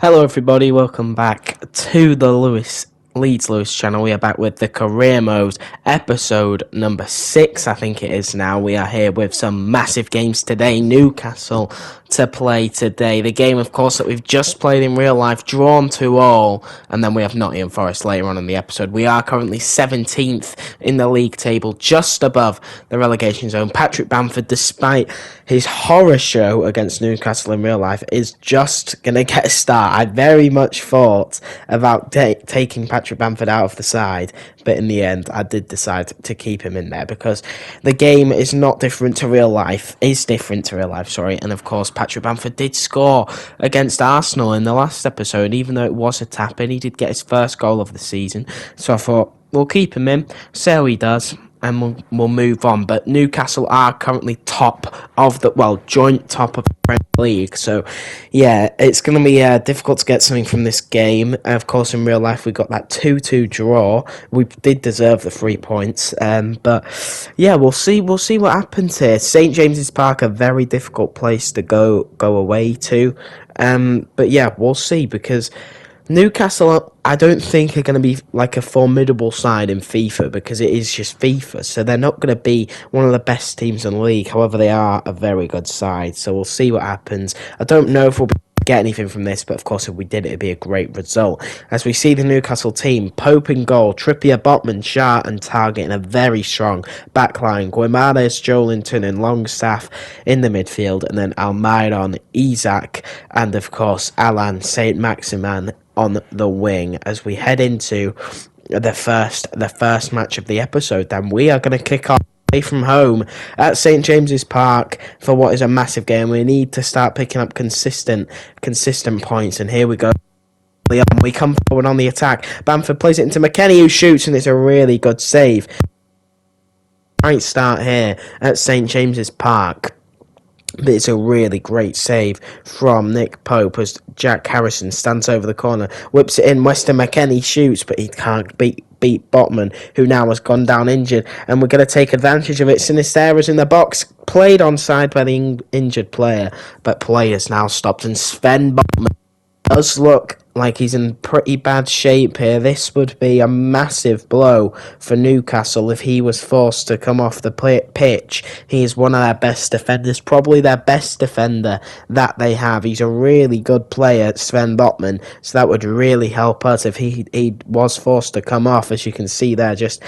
Hello everybody, welcome back to the Leeds Lewis channel. We are back with the career mode, episode number 6, I think it is now. We are here with some massive games today. Newcastle to play today. The game, of course, that we've just played in real life, drawn to all, and then we have Nottingham Forest later on in the episode. We are currently 17th in the league table, just above the relegation zone. Patrick Bamford, despite his horror show against Newcastle in real life, is just going to get a start. I very much thought about taking Patrick Bamford out of the side, but in the end I did decide to keep him in there because the game is not different to real life, and of course Patrick Bamford did score against Arsenal in the last episode. Even though it was a tap-in, he did get his first goal of the season, so I thought we'll keep him in, see how he does, and we'll move on. But Newcastle are currently joint top of the Premier League. So, yeah, it's going to be difficult to get something from this game. Of course, in real life, we got that 2-2 draw. We did deserve the 3 points. But, yeah, we'll see what happens here. St. James's Park, a very difficult place to go away to. But, yeah, we'll see, because Newcastle, I don't think, are going to be like a formidable side in FIFA, because it is just FIFA, so they're not going to be one of the best teams in the league. However, they are a very good side, so we'll see what happens. I don't know if we'll get anything from this, but of course if we did, it'd be a great result. As we see the Newcastle team, Pope in goal, Trippier, Botman, Shah and Target in a very strong backline, Guimaraes, Joelinton and Longstaff in the midfield, and then Almiron, Isak and of course Alan Saint-Maximin on the wing. As we head into the first match of the episode, then we are going to kick off away from home at St. James's Park for what is a massive game. We need to start picking up consistent points, and here we go. We come forward on the attack. Bamford plays it into McKennie, who shoots, and it's a really good save. Right start here at St. James's Park. But it's a really great save from Nick Pope as Jack Harrison stands over the corner, whips it in. Weston McKennie shoots, but he can't beat Botman, who now has gone down injured, and we're going to take advantage of it. Sinistera's in the box, played onside by the injured player, but play is now stopped, and Sven Botman does look like he's in pretty bad shape here. This would be a massive blow for Newcastle if he was forced to come off the pitch. He is one of their best defenders, probably their best defender that they have. He's a really good player, Sven Botman, so that would really help us if he was forced to come off. As you can see there, just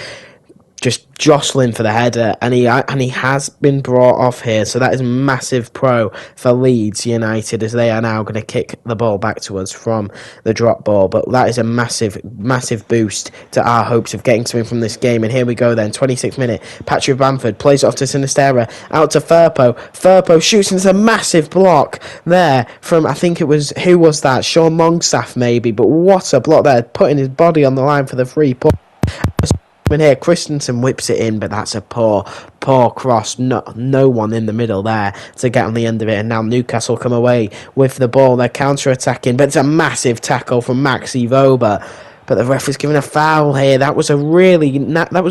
jostling for the header, and he has been brought off here, so that is massive pro for Leeds United, as they are now going to kick the ball back to us from the drop ball. But that is a massive boost to our hopes of getting something from this game. And here we go then, 26th minute, Patrick Bamford plays it off to Sinistera, out to Firpo shoots, and it's a massive block there from, I think it was, who was that, Sean Longstaff maybe, but what a block there, putting his body on the line for the 3 point. In here, Christensen whips it in, but that's a poor cross. No one in the middle there to get on the end of it, and now Newcastle come away with the ball. They're counter-attacking, but it's a massive tackle from Maxi Voba. But the ref is giving a foul here. That was a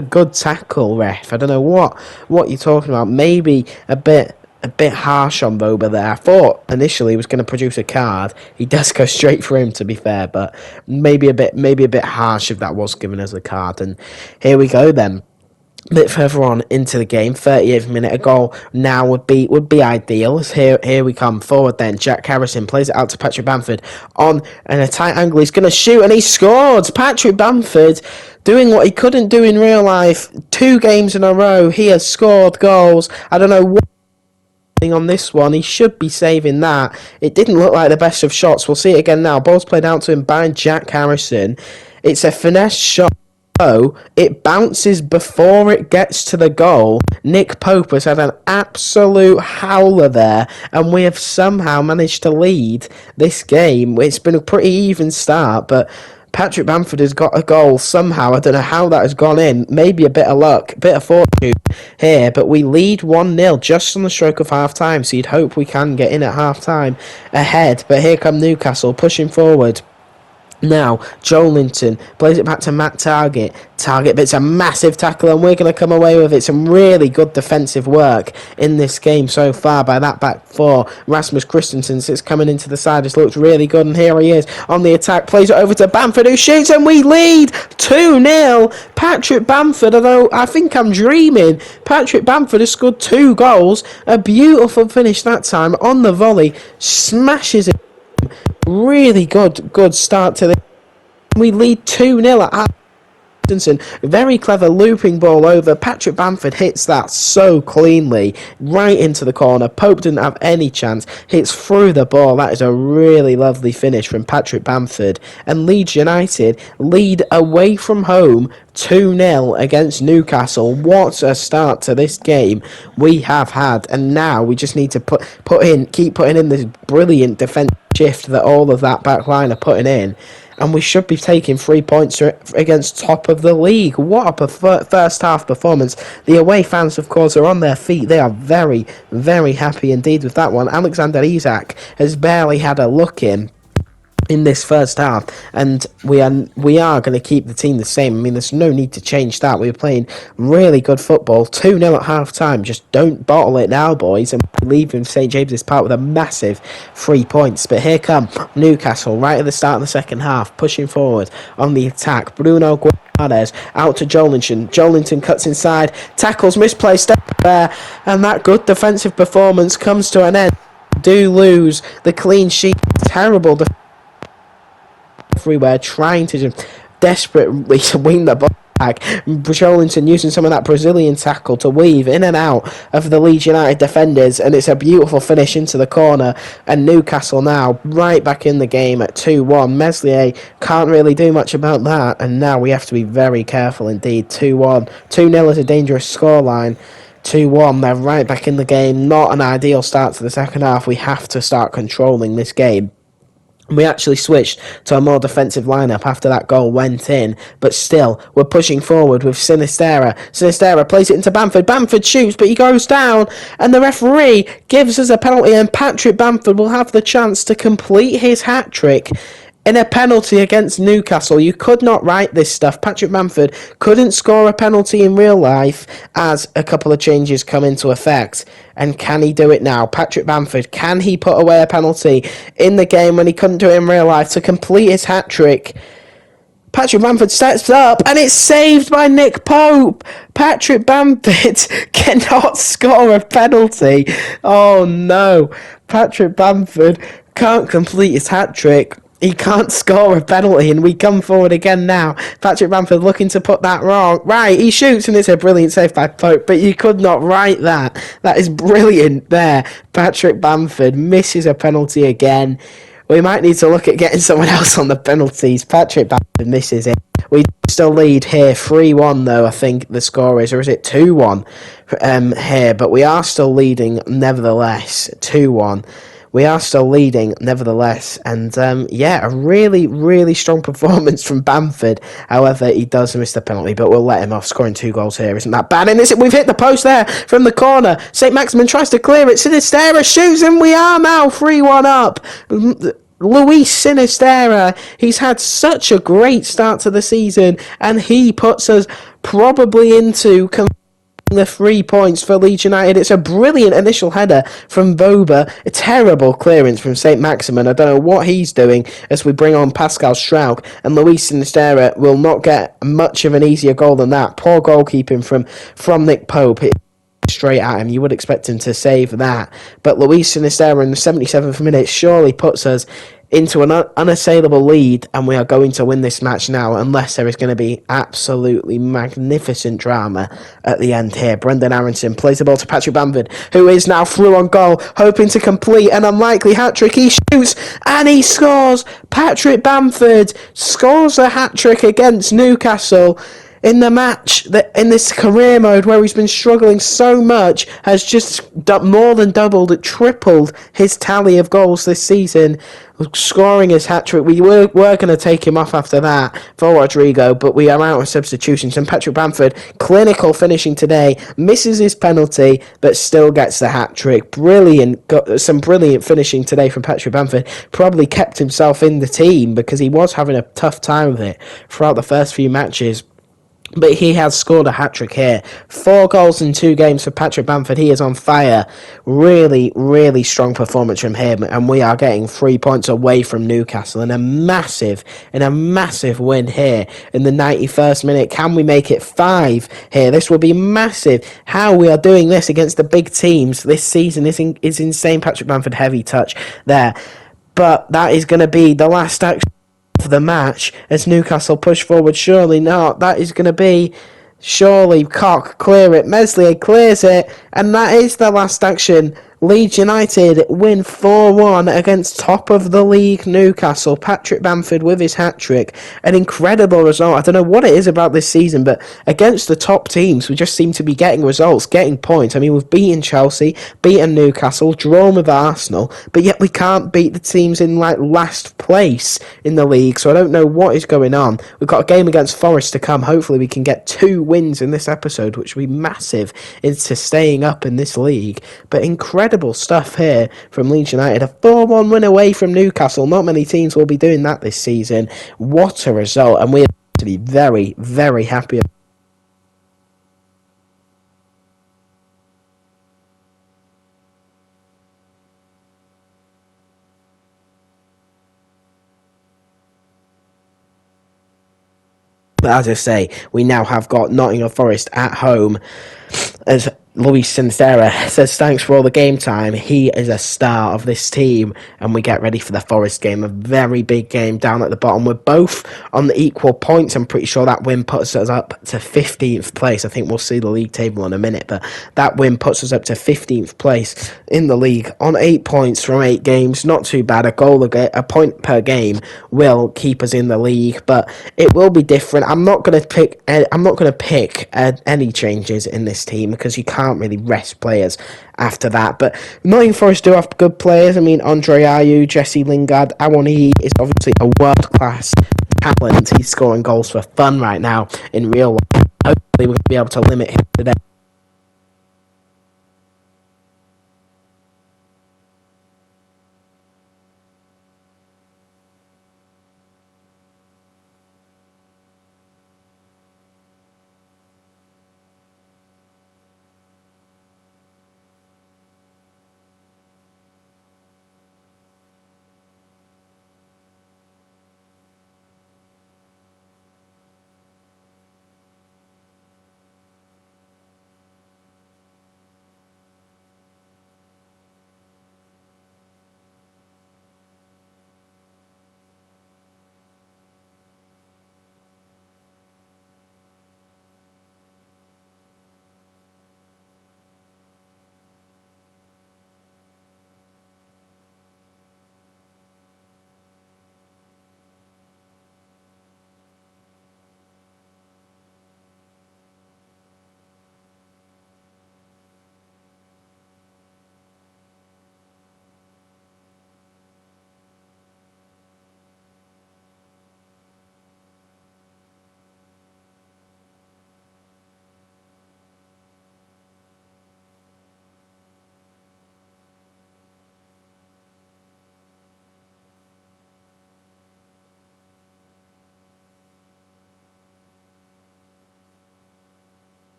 good tackle, ref. I don't know what you're talking about. Maybe a bit harsh on Boba there. I thought initially he was going to produce a card. He does go straight for him, to be fair, but maybe a bit harsh if that was given as a card. And here we go then. A bit further on into the game, 38th minute, a goal now would be ideal. Here we come forward then. Jack Harrison plays it out to Patrick Bamford on a tight angle. He's going to shoot, and he scored. Patrick Bamford doing what he couldn't do in real life 2 games in a row. He has scored goals. I don't know what on this one, he should be saving that. It didn't look like the best of shots. We'll see it again now. Ball's played out to him by Jack Harrison. It's a finesse shot. It bounces before it gets to the goal. Nick Pope has had an absolute howler there, and we have somehow managed to lead this game. It's been a pretty even start, but Patrick Bamford has got a goal somehow. I don't know how that has gone in. Maybe a bit of luck, a bit of fortune here, but we lead 1-0 just on the stroke of half-time, so you'd hope we can get in at half-time ahead. But here come Newcastle pushing forward. Now, Joelinton plays it back to Matt Target. Target bits a massive tackle, and we're going to come away with it. Some really good defensive work in this game so far by that back four. Rasmus Christensen sits coming into the side. This looks really good, and here he is on the attack. Plays it over to Bamford, who shoots, and we lead 2-0. Patrick Bamford, although I think I'm dreaming, Patrick Bamford has scored 2 goals. A beautiful finish that time on the volley. Smashes it. Really good start to this. We lead 2-0 at Christensen. Very clever looping ball over. Patrick Bamford hits that so cleanly right into the corner. Pope didn't have any chance. Hits through the ball. That is a really lovely finish from Patrick Bamford. And Leeds United lead away from home 2-0 against Newcastle. What a start to this game we have had. And now we just need to keep putting in this brilliant defence shift that all of that back line are putting in, and we should be taking 3 points against top of the league. What a first half performance. The away fans, of course, are on their feet. They are very, very happy indeed with that one. Alexander Isak has barely had a look in this first half, and we are going to keep the team the same. I mean, there's no need to change that. We were playing really good football. 2-0 at half time. Just don't bottle it now, boys, and leave in St James's Park with a massive 3 points. But here come Newcastle right at the start of the second half, pushing forward on the attack. Bruno Guimaraes out to Joelinton. Joelinton cuts inside, tackles, misplaced there, and that good defensive performance comes to an end. Do lose the clean sheet. Terrible everywhere, trying to just desperately wing the ball back. Joelinton using some of that Brazilian tackle to weave in and out of the Leeds United defenders, and it's a beautiful finish into the corner. And Newcastle now right back in the game at 2-1. Meslier can't really do much about that, and now we have to be very careful indeed. 2-1. 2-0 is a dangerous scoreline. 2-1, they're right back in the game. Not an ideal start to the second half. We have to start controlling this game. We actually switched to a more defensive lineup after that goal went in, but still, we're pushing forward with Sinisterra. Sinisterra plays it into Bamford. Bamford shoots, but he goes down, and the referee gives us a penalty, and Patrick Bamford will have the chance to complete his hat-trick in a penalty against Newcastle. You could not write this stuff. Patrick Bamford couldn't score a penalty in real life as a couple of changes come into effect. And can he do it now? Patrick Bamford, can he put away a penalty in the game when he couldn't do it in real life to complete his hat-trick? Patrick Bamford steps up, and it's saved by Nick Pope. Patrick Bamford cannot score a penalty. Oh no. Patrick Bamford can't complete his hat-trick. He can't score a penalty, and we come forward again now. Patrick Bamford looking to put that wrong. Right, he shoots, and it's a brilliant save by Pope, but you could not write that. That is brilliant there. Patrick Bamford misses a penalty again. We might need to look at getting someone else on the penalties. Patrick Bamford misses it. We still lead here 3-1 though, I think the score is, or is it 2-1 here, but we are still leading nevertheless, 2-1. We are still leading, nevertheless, and a really, really strong performance from Bamford. However, he does miss the penalty, but we'll let him off. Scoring 2 goals here isn't that bad, and we've hit the post there from the corner. St. Maximin tries to clear it. Sinisterra shoots, and we are now 3-1 up. Luis Sinisterra, he's had such a great start to the season, and he puts us probably into the 3 points for Leeds United. It's a brilliant initial header from Boba. A terrible clearance from St. Maximin. I don't know what he's doing as we bring on Pascal Strauch, and Luis Sinisterra will not get much of an easier goal than that. Poor goalkeeping from Nick Pope. Straight at him. You would expect him to save that. But Luis Sinisterra in the 77th minute surely puts us into an unassailable lead, and we are going to win this match now, unless there is going to be absolutely magnificent drama at the end here. Brendan Aronson plays the ball to Patrick Bamford, who is now through on goal, hoping to complete an unlikely hat-trick. He shoots, and he scores. Patrick Bamford scores a hat-trick against Newcastle in the match that in this career mode where he's been struggling so much, has just more than doubled, tripled his tally of goals this season. scoring his hat-trick. We were going to take him off after that for Rodrigo, but we are out of substitutions, and Patrick Bamford, clinical finishing today, misses his penalty, but still gets the hat-trick. Brilliant, got some brilliant finishing today from Patrick Bamford. Probably kept himself in the team because he was having a tough time with it throughout the first few matches. But he has scored a hat-trick here. 4 goals in 2 games for Patrick Bamford. He is on fire. Really, really strong performance from him. And we are getting 3 points away from Newcastle in a massive win here in the 91st minute. Can we make it 5 here? This will be massive. How we are doing this against the big teams this season is insane. Patrick Bamford, heavy touch there. But that is going to be the last action of the match as Newcastle push forward. Surely not. That is going to be surely Cock clear it. Meslier clears it, and that is the last action. Leeds United win 4-1 against top of the league Newcastle. Patrick Bamford with his hat-trick. An incredible result. I don't know what it is about this season, but against the top teams, we just seem to be getting results, getting points. I mean, we've beaten Chelsea, beaten Newcastle, drawn with Arsenal, but yet we can't beat the teams in like last place in the league, so I don't know what is going on. We've got a game against Forest to come. Hopefully we can get 2 wins in this episode, which will be massive into staying up in this league. But incredible stuff here from Leeds United. A 4-1 win away from Newcastle. Not many teams will be doing that this season. What a result, and we're to be very, very happy. But as I say, we now have got Nottingham Forest at home. As Luis Sincera says, thanks for all the game time. He is a star of this team, and we get ready for the Forest game, a very big game down at the bottom. We're both on the equal points. I'm pretty sure that win puts us up to 15th place. I think we'll see the league table in a minute, but that win puts us up to 15th place in the league on 8 points from 8 games. Not too bad. A point per game will keep us in the league, but it will be different. I'm not going to pick any changes in this team because you can't really rest players after that. But Nottingham Forest do have good players. I mean, Andre Ayew, Jesse Lingard, Awoniyi is obviously a world-class talent. He's scoring goals for fun right now in real life. Hopefully we're going to be able to limit him today.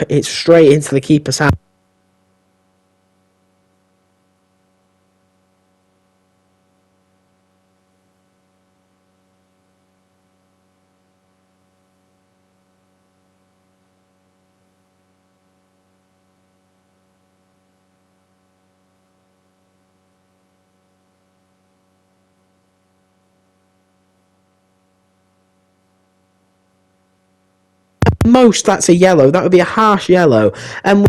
it's straight into the keeper's hand. Most that's a yellow. That would be a harsh yellow. And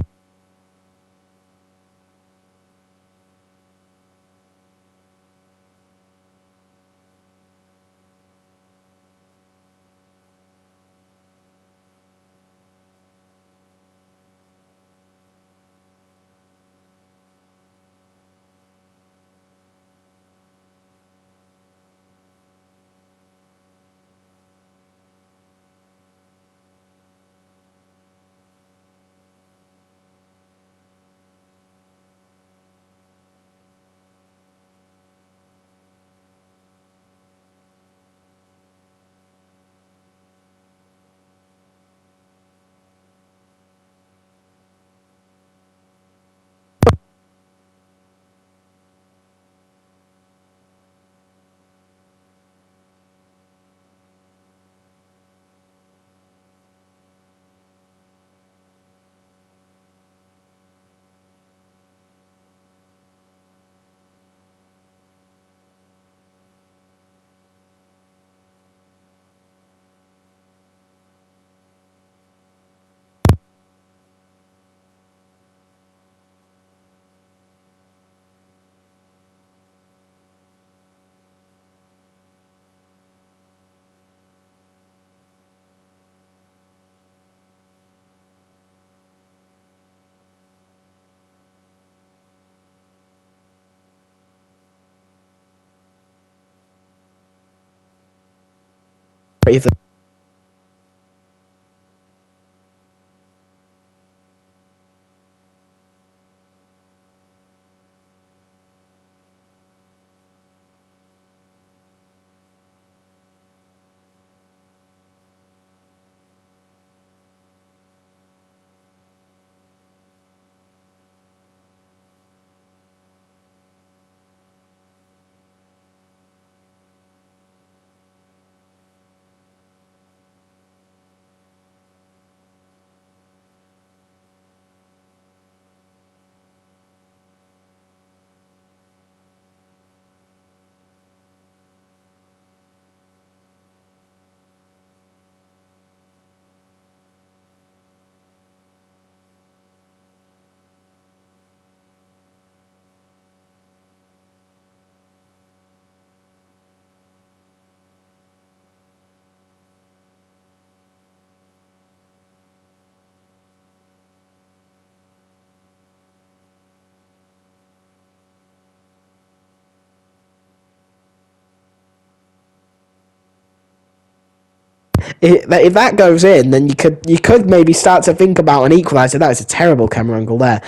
if that goes in, then you could maybe start to think about an equaliser. That is a terrible camera angle there.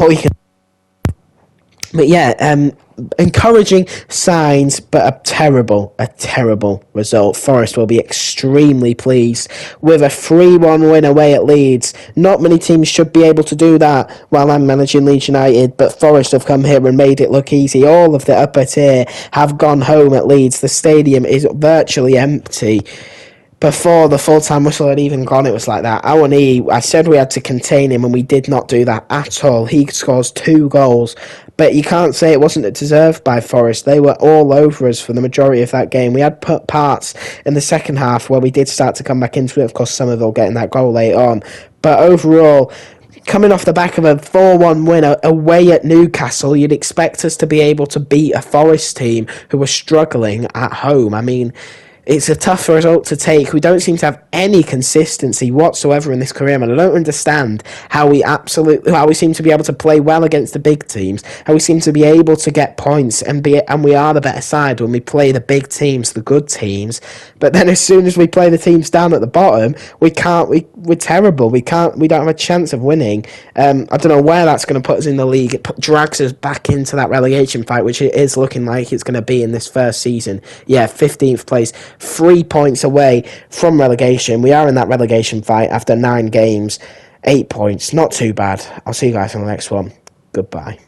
Or you can But yeah, encouraging signs, but a terrible result. Forest will be extremely pleased with a 3-1 win away at Leeds. Not many teams should be able to do that while I'm managing Leeds United, but Forest have come here and made it look easy. All of the upper tier have gone home at Leeds. The stadium is virtually empty. Before the full-time whistle had even gone, it was like that. Awani, I said we had to contain him, and we did not do that at all. He scores 2 goals, but you can't say it wasn't deserved by Forest. They were all over us for the majority of that game. We had parts in the second half where we did start to come back into it. Of course, Somerville getting that goal late on. But overall, coming off the back of a 4-1 win away at Newcastle, you'd expect us to be able to beat a Forest team who were struggling at home. I mean, it's a tough result to take. We don't seem to have any consistency whatsoever in this career, and I don't understand how we seem to be able to play well against the big teams, how we seem to be able to get points and we are the better side when we play the big teams, the good teams. But then as soon as we play the teams down at the bottom, we're terrible. We don't have a chance of winning. I don't know where that's going to put us in the league. It drags us back into that relegation fight, which it is looking like it's going to be in this first season. Yeah, 15th place. 3 points away from relegation. We are in that relegation fight after 9 games. 8 points, not too bad. I'll see you guys on the next one. Goodbye.